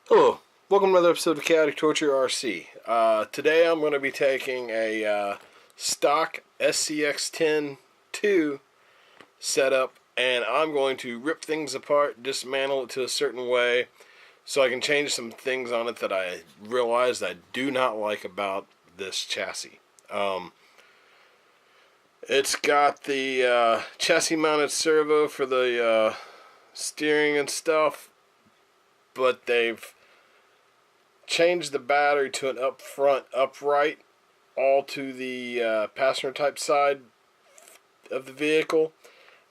Hello, welcome to another episode of Chaotic Torture RC. Today I'm going to be taking a stock scx10 2 setup, and I'm going to rip things apart, dismantle it to a certain way, so I can change some things on it that I realized I do not like about this chassis. It's got the chassis mounted servo for the steering and stuff, but they've changed the battery to an up front upright, all to the passenger type side of the vehicle,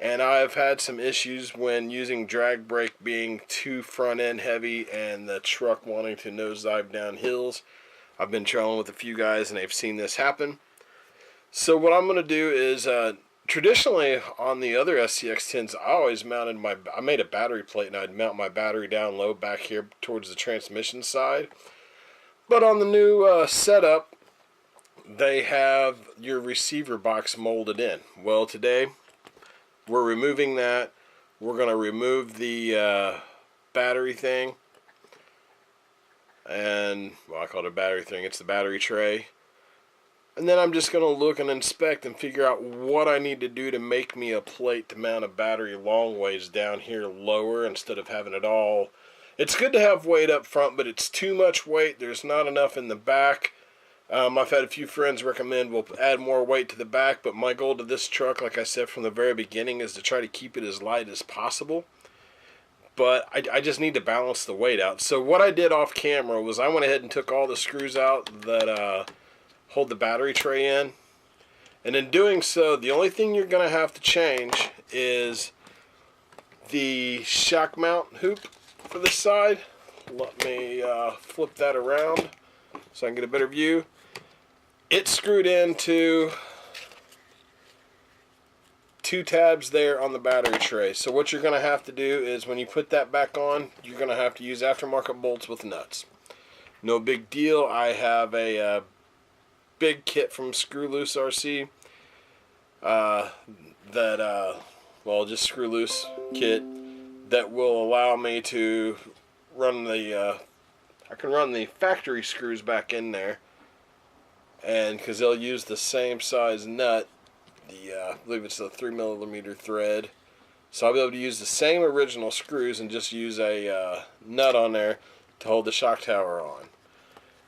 and I've had some issues when using drag brake being too front end heavy and the truck wanting to nosedive down hills. I've been trailing with a few guys and they've seen this happen. So what I'm going to do is traditionally on the other SCX10s I made a battery plate and I'd mount my battery down low back here towards the transmission side. But on the new setup, they have your receiver box molded in. Well, today we're removing that. We're going to remove the battery thing. And, well, I call it a battery thing. It's the battery tray. And then I'm just going to look and inspect and figure out what I need to do to make me a plate to mount a battery long ways down here lower instead of having it all. It's good to have weight up front, but it's too much weight. There's not enough in the back. I've had a few friends recommend we'll add more weight to the back, but my goal to this truck, like I said from the very beginning, is to try to keep it as light as possible. But I just need to balance the weight out. So what I did off camera was I went ahead and took all the screws out that hold the battery tray in. And in doing so, the only thing you're going to have to change is the shock mount hoop for this side. Let me flip that around so I can get a better view. It's screwed into two tabs there on the battery tray. So what you're going to have to do is when you put that back on, you're going to have to use aftermarket bolts with nuts. No big deal. I have a big kit from Screw Loose RC just screw loose kit that will allow me to run the I can run the factory screws back in there, and because they'll use the same size nut, I believe it's a 3mm thread, so I'll be able to use the same original screws and just use a nut on there to hold the shock tower on.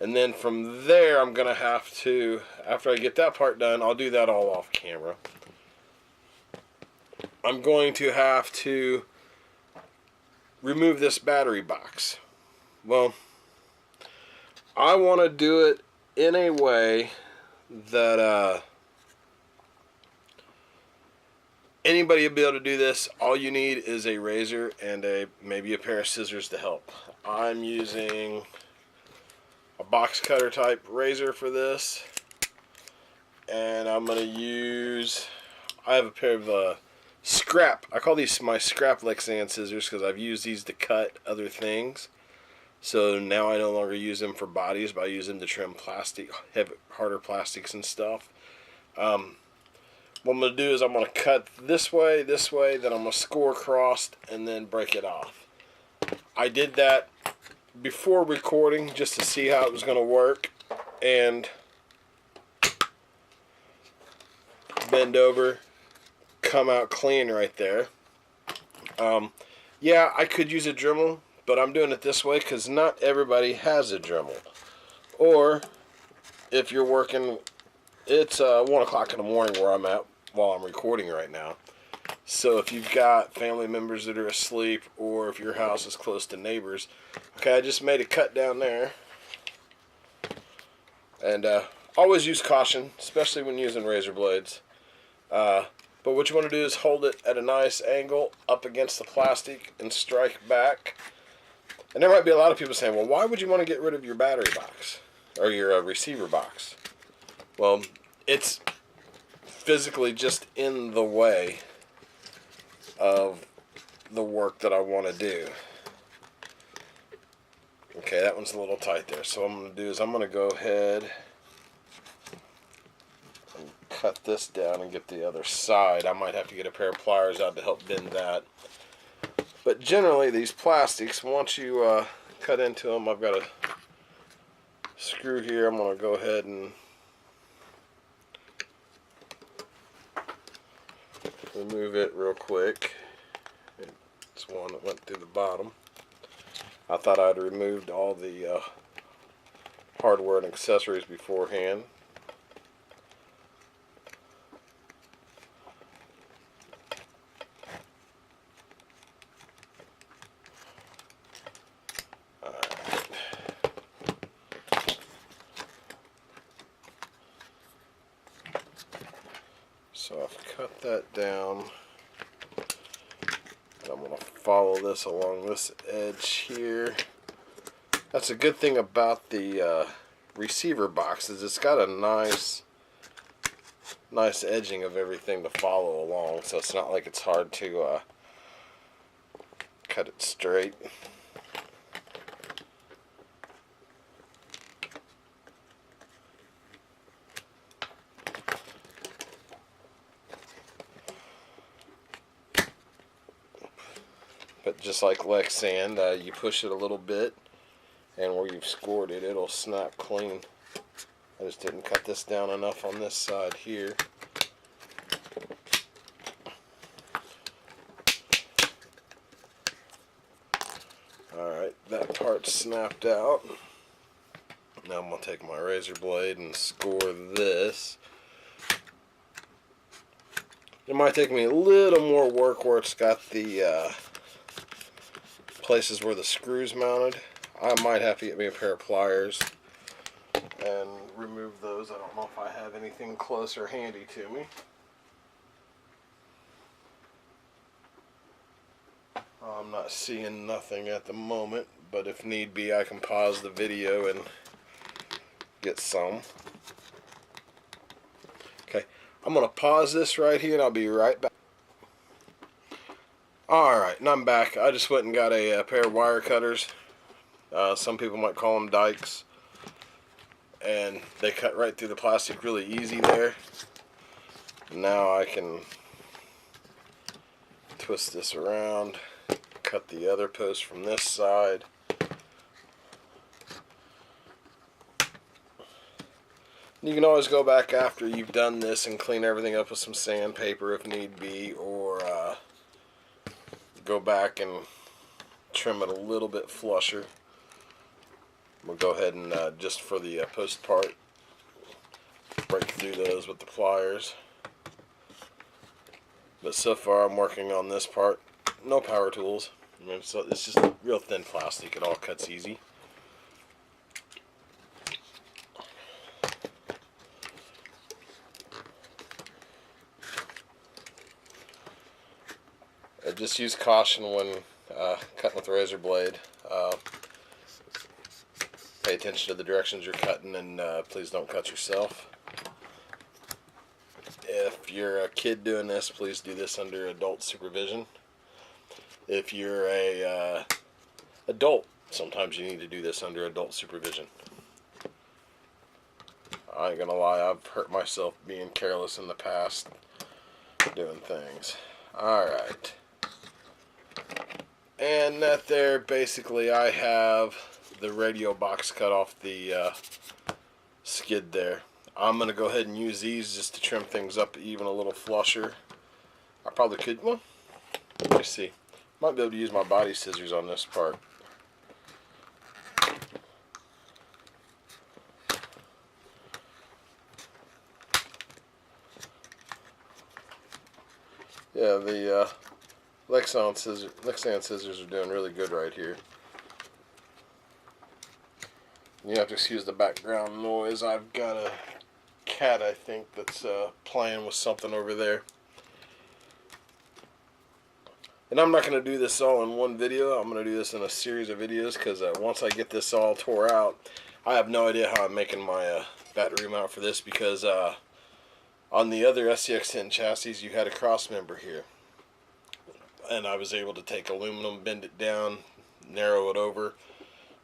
And then from there I'm going to have to, after I get that part done, I'll do that all off camera. I'm going to have to remove this battery box. Well, I want to do it in a way that anybody will be able to do this. All you need is a razor and maybe a pair of scissors to help. I'm using a box cutter type razor for this, and I'm going to use, I have a pair of scrap, I call these my scrap Lexan scissors because I've used these to cut other things. So now I no longer use them for bodies, but I use them to trim plastic, harder plastics and stuff. What I'm going to do is I'm going to cut this way, then I'm going to score across and then break it off. I did that before recording just to see how it was going to work, and bend over, come out clean right there. Yeah, I could use a Dremel, but I'm doing it this way because not everybody has a Dremel. Or if you're working, it's 1 o'clock in the morning where I'm at while I'm recording right now. So if you've got family members that are asleep, or if your house is close to neighbors. Okay, I just made a cut down there. And always use caution, especially when using razor blades. But what you want to do is hold it at a nice angle up against the plastic and strike back. And there might be a lot of people saying, well, why would you want to get rid of your battery box or your receiver box? Well, it's physically just in the way of the work that I want to do. Okay, that one's a little tight there. So what I'm going to do is I'm going to go ahead and cut this down and get the other side. I might have to get a pair of pliers out to help bend that. But generally these plastics, once you cut into them. I've got a screw here. I'm going to go ahead and remove it real quick. It's one that went through the bottom. I thought I'd removed all the hardware and accessories beforehand. So I've cut that down, and I'm going to follow this along this edge here. That's a good thing about the receiver box, is it's got a nice edging of everything to follow along, so it's not like it's hard to cut it straight. But just like Lexan, you push it a little bit, and where you've scored it, it'll snap clean. I just didn't cut this down enough on this side here. Alright, that part's snapped out. Now I'm going to take my razor blade and score this. It might take me a little more work where it's got the places where the screws mounted. I might have to get me a pair of pliers and remove those. I don't know if I have anything close or handy to me. I'm not seeing nothing at the moment, but if need be, I can pause the video and get some. Okay, I'm going to pause this right here and I'll be right back. Alright, and I'm back. I just went and got a pair of wire cutters. Some people might call them dikes. And they cut right through the plastic really easy there. Now I can twist this around, cut the other post from this side. You can always go back after you've done this and clean everything up with some sandpaper if need be, or go back and trim it a little bit flusher. We'll go ahead and just for the post part, break through those with the pliers. But so far I'm working on this part. No power tools. I mean, so it's just real thin plastic. It all cuts easy. Just use caution when cutting with a razor blade. Pay attention to the directions you're cutting, and please don't cut yourself. If you're a kid doing this, please do this under adult supervision. If you're a adult, sometimes you need to do this under adult supervision. I ain't gonna lie, I've hurt myself being careless in the past doing things. Alright. And that there, basically, I have the radio box cut off the skid there. I'm going to go ahead and use these just to trim things up even a little flusher. I probably could, well, let me see. Might be able to use my body scissors on this part. Yeah, the Lexan scissors are doing really good right here. You have to excuse the background noise. I've got a cat, I think, that's playing with something over there. And I'm not going to do this all in one video. I'm going to do this in a series of videos, because once I get this all tore out, I have no idea how I'm making my battery mount for this, because on the other scx10 chassis you had a cross member here. And I was able to take aluminum, bend it down, narrow it over,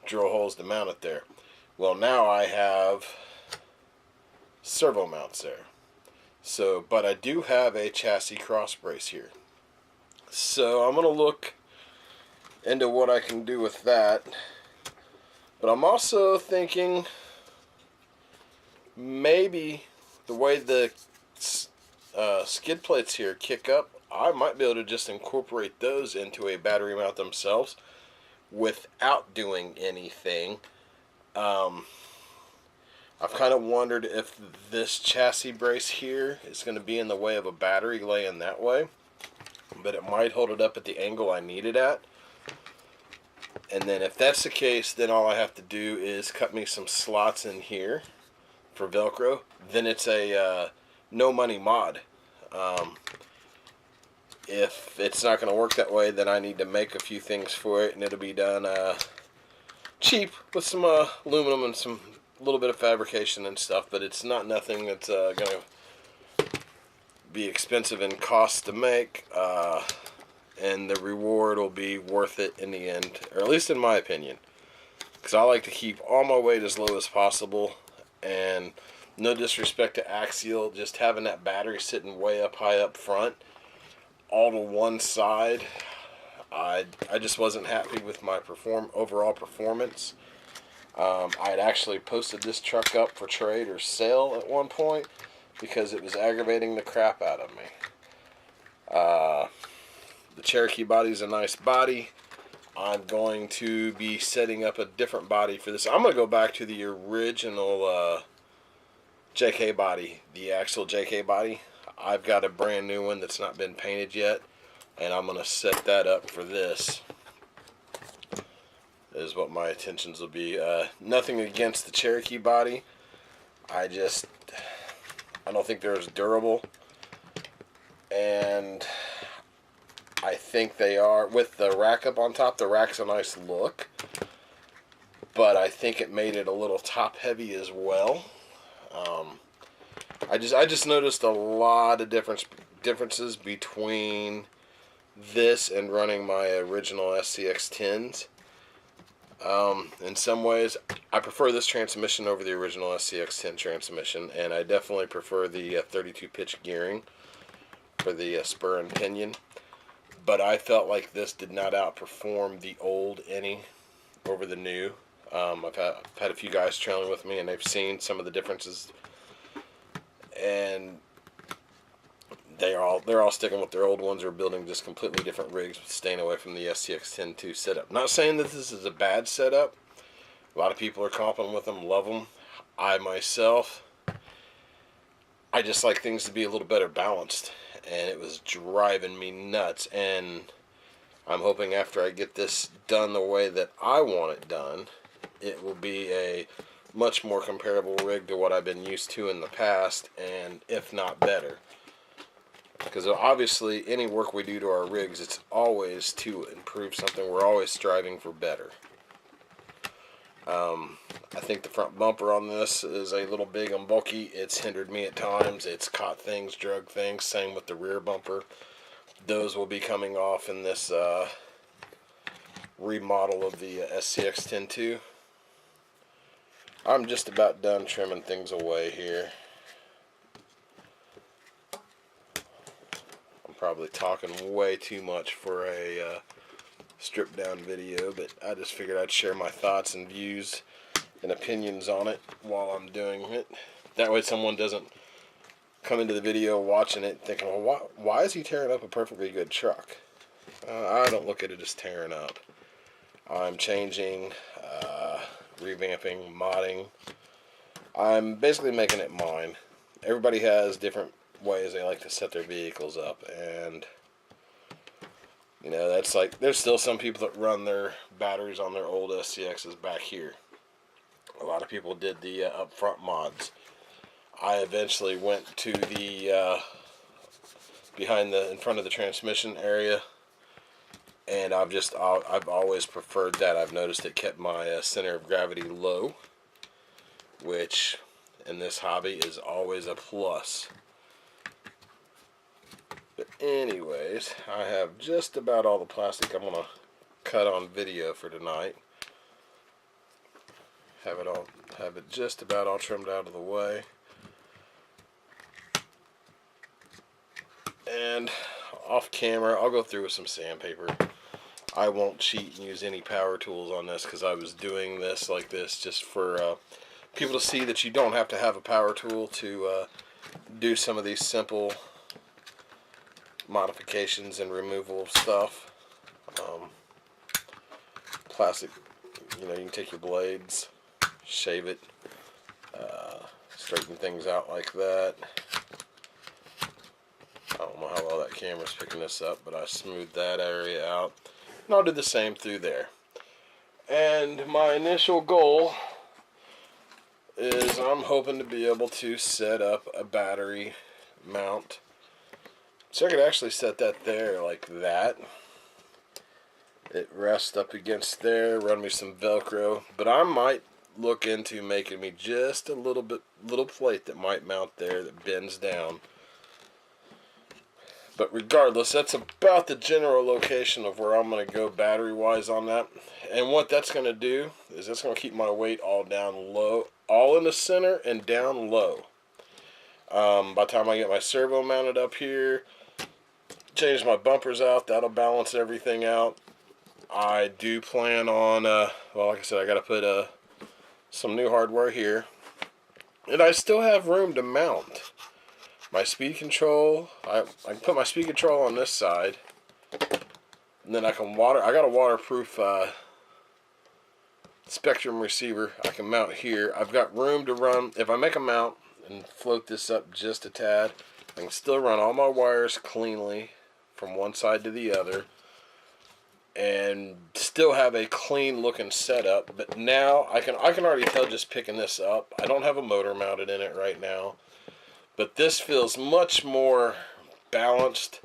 drill holes to mount it there. Well, now I have servo mounts there. So, but I do have a chassis cross brace here. So I'm going to look into what I can do with that. But I'm also thinking maybe the way the skid plates here kick up, I might be able to just incorporate those into a battery mount themselves without doing anything. I've kind of wondered if this chassis brace here is going to be in the way of a battery laying that way, but it might hold it up at the angle I need it at. And then if that's the case, then all I have to do is cut me some slots in here for Velcro. Then it's a no money mod. If it's not going to work that way, then I need to make a few things for it, and it'll be done cheap with some aluminum and some little bit of fabrication and stuff. But it's not nothing that's going to be expensive in cost to make, and the reward will be worth it in the end, or at least in my opinion, because I like to keep all my weight as low as possible. And no disrespect to Axial, just having that battery sitting way up high up front, all to one side, I just wasn't happy with my overall performance. I had actually posted this truck up for trade or sale at one point because it was aggravating the crap out of me. The Cherokee body is a nice body. I'm going to be setting up a different body for this. I'm going to go back to the original JK body, the Axial JK body. I've got a brand new one that's not been painted yet, and I'm going to set that up for this. Is what my intentions will be. Nothing against the Cherokee body. I don't think they're as durable, and I think they are, with the rack up on top. The rack's a nice look, but I think it made it a little top heavy as well. I just noticed a lot of differences between this and running my original scx10s. In some ways, I prefer this transmission over the original scx10 transmission, and I definitely prefer the 32 pitch gearing for the spur and pinion. But I felt like this did not outperform the old any over the new. I've had a few guys trailing with me, and they've seen some of the differences, and they're all sticking with their old ones or building just completely different rigs, staying away from the scx10-2 setup. Not saying that this is a bad setup. A lot of people are comping with them, love them. I myself, I just like things to be a little better balanced, and it was driving me nuts. And I'm hoping after I get this done the way that I want it done, it will be a much more comparable rig to what I've been used to in the past, and if not better. Because obviously any work we do to our rigs, it's always to improve something. We're always striving for better. I think the front bumper on this is a little big and bulky. It's hindered me at times. It's caught things, drug things. Same with the rear bumper. Those will be coming off in this remodel of the scx10-2. I'm just about done trimming things away here. I'm probably talking way too much for a stripped down video, but I just figured I'd share my thoughts and views and opinions on it while I'm doing it. That way someone doesn't come into the video watching it thinking, well, why is he tearing up a perfectly good truck? I don't look at it as tearing up. I'm changing, revamping, modding. I'm basically making it mine. Everybody has different ways they like to set their vehicles up, and you know, that's like, there's still some people that run their batteries on their old SCXs back here. A lot of people did the upfront mods. I eventually went to the in front of the transmission area, and I've always preferred that. I've noticed it kept my center of gravity low, which in this hobby is always a plus. But anyways, I have just about all the plastic I'm gonna cut on video for tonight. Have it just about all trimmed out of the way. And off camera, I'll go through with some sandpaper I won't cheat and use any power tools on this, because I was doing this like this just for people to see that you don't have to have a power tool to do some of these simple modifications and removal of stuff. Plastic, you know, you can take your blades, shave it, straighten things out like that. I don't know how well that camera's picking this up, but I smoothed that area out. And I'll do the same through there. And my initial goal is I'm hoping to be able to set up a battery mount. So I could actually set that there like that. It rests up against there, run me some Velcro. But I might look into making me just a little plate that might mount there that bends down. But regardless, that's about the general location of where I'm going to go battery-wise on that. And what that's going to do is that's going to keep my weight all down low, all in the center and down low. By the time I get my servo mounted up here, change my bumpers out, that'll balance everything out. I do plan on, well, like I said, I got to put some new hardware here. And I still have room to mount my speed control. I can put my speed control on this side, and then I got a waterproof Spectrum receiver I can mount here. I've got room to run, if I make a mount and float this up just a tad, I can still run all my wires cleanly from one side to the other and still have a clean looking setup. But now I can already tell just picking this up, I don't have a motor mounted in it right now. But this feels much more balanced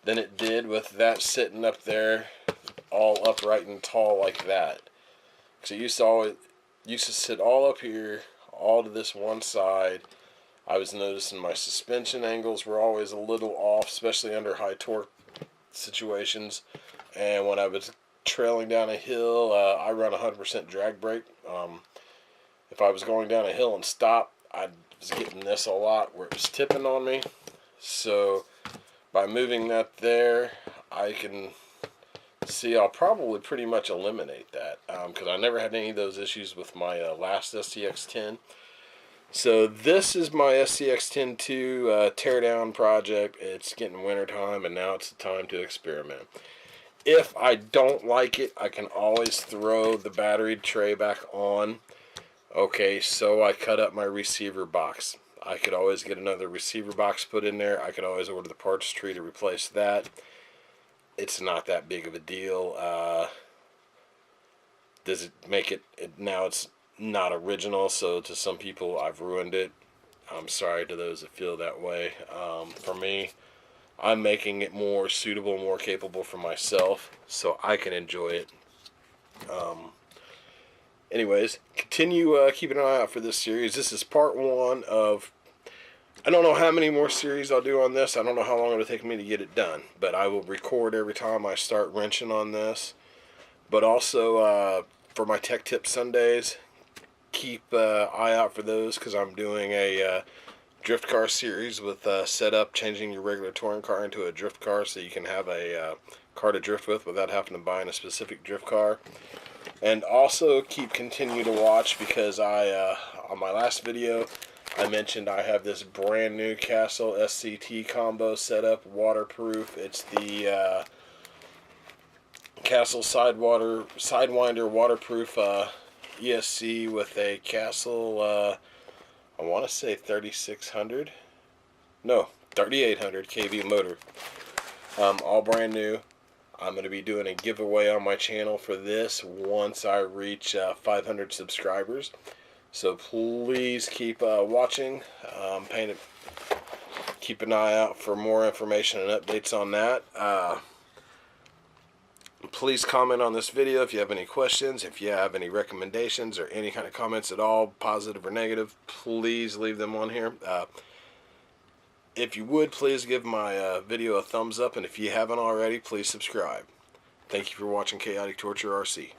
than it did with that sitting up there all upright and tall like that. Because it used to sit all up here, all to this one side. I was noticing my suspension angles were always a little off, especially under high torque situations. And when I was trailing down a hill, I run 100% drag brake. If I was going down a hill and stop, I was getting this a lot where it was tipping on me. So by moving that there, I can see I'll probably pretty much eliminate that, because I never had any of those issues with my last scx10. So this is my scx10 2 teardown project. It's getting winter time, and now it's the time to experiment. If I don't like it, I can always throw the battery tray back on. Okay, so I cut up my receiver box. I could always get another receiver box put in there. I could always order the parts tree to replace that. It's not that big of a deal. Does it make it now it's not original, so to some people I've ruined it. I'm sorry to those that feel that way. For me, I'm making it more suitable, more capable for myself, so I can enjoy it. Anyways, continue keeping an eye out for this series. This is part 1 of, I don't know how many more series I'll do on this. I don't know how long it'll take me to get it done, but I will record every time I start wrenching on this. But also for my Tech Tip Sundays, keep eye out for those, because I'm doing a drift car series with setup, changing your regular touring car into a drift car so you can have a car to drift with without having to buy in a specific drift car. And also continue to watch, because on my last video I mentioned I have this brand new Castle SCT combo set up, waterproof. It's the Castle Sidewinder waterproof ESC with a Castle I want to say 3600, no, 3800 kV motor, all brand new. I'm going to be doing a giveaway on my channel for this once I reach 500 subscribers. So please keep watching. Keep an eye out for more information and updates on that. Please comment on this video if you have any questions. If you have any recommendations or any kind of comments at all, positive or negative, please leave them on here. If you would, please give my video a thumbs up, and if you haven't already, please subscribe. Thank you for watching Chaotic Torture RC.